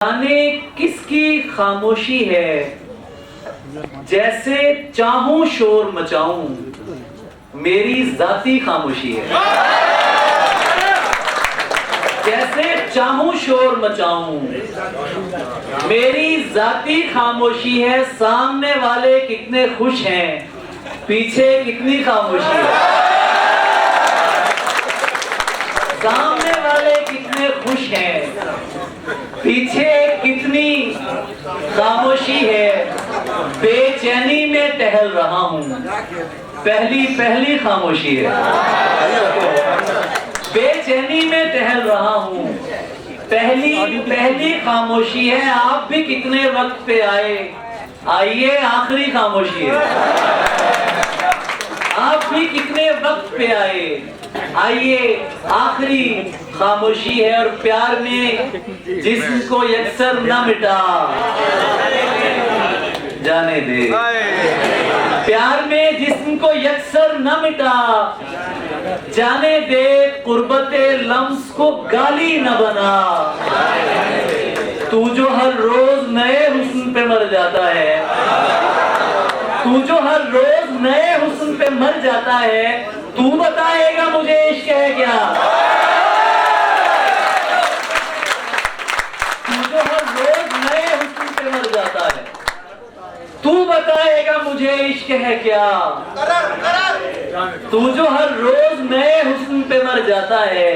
जाने किसकी खामोशी है, जैसे चाहूं शोर मचाऊं, मेरी जाती खामोशी है। जैसे चाहूं शोर मचाऊं, मेरी जाती खामोशी है। सामने वाले कितने खुश हैं, पीछे कितनी खामोशी है। सामने वाले कितने खुश हैं, पीछे कितनी खामोशी है। बेचैनी में टहल रहा हूँ, पहली खामोशी है। बेचैनी में टहल रहा हूँ, पहली खामोशी है। आप भी कितने वक्त पे आइए, आखिरी खामोशी है। आप भी कितने वक्त पे आइए, आखिरी खामोशी है। और प्यार में जिसको यकसर न मिटा, जाने दे। प्यार में जिसको यकसर न मिटा, जाने दे। कुर्बते लम्स को गाली न बना। तू जो हर रोज नए हुस्न पे मर जाता है, तू जो हर रोज नए हुस्न पे मर जाता है, तू बताएगा मुझे इश्क है क्या। तू जो हर रोज नए हुस्न पे मर जाता है, तू बताएगा मुझे इश्क है क्या। तू जो हर रोज नए हुस्न पे मर जाता है,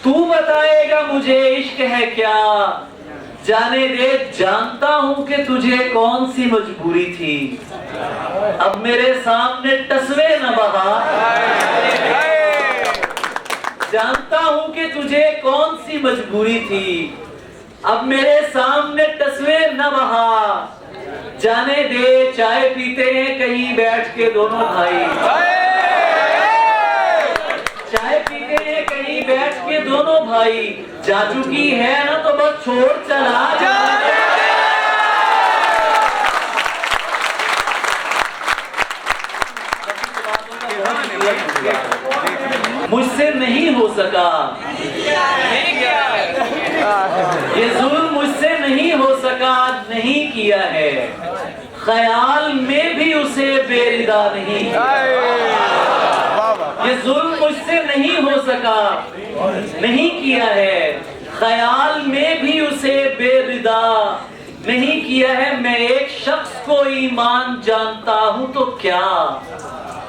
तू बताएगा मुझे इश्क है क्या। जाने दे, जानता हूं कि तुझे कौन सी मजबूरी थी, अब मेरे सामने तस्वे न बहा। जानता हूं कि तुझे कौन सी मजबूरी थी, अब मेरे सामने तस्वे न बहा। जाने दे, चाय पीते हैं कहीं बैठ के दोनों भाई। चाय पीते हैं कहीं बैठ के दोनों भाई। जा चुकी है ना तो बस छोड़ चला जा। मुझसे नहीं हो सका ये जुल्म, मुझसे नहीं हो सका, नहीं किया है। ख्याल में भी उसे बेरिदा नहीं किया। ये जुल्म मुझसे नहीं हो सका, नहीं किया है। ख्याल में भी उसे बेरिदा नहीं किया है। मैं एक शख्स को ईमान जानता हूं तो क्या,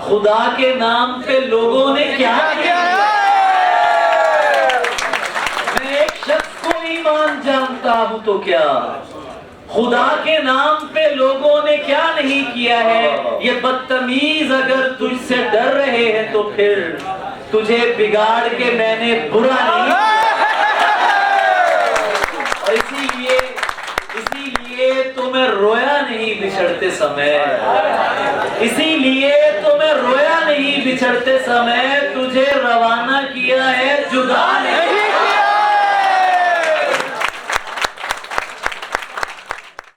खुदा के नाम पे लोगों ने क्या किया। मैं एक शख्स को ईमान जानता हूं तो क्या, खुदा के नाम पे लोगों ने क्या नहीं किया है। ये बदतमीज अगर तुझसे डर रहे हैं तो फिर तुझे बिगाड़ के मैंने बुरा नहीं किया। और इसीलिए तो मैं रोया नहीं बिछड़ते समय, इसीलिए तो मैं रोया नहीं बिछड़ते समय। तुझे रवाना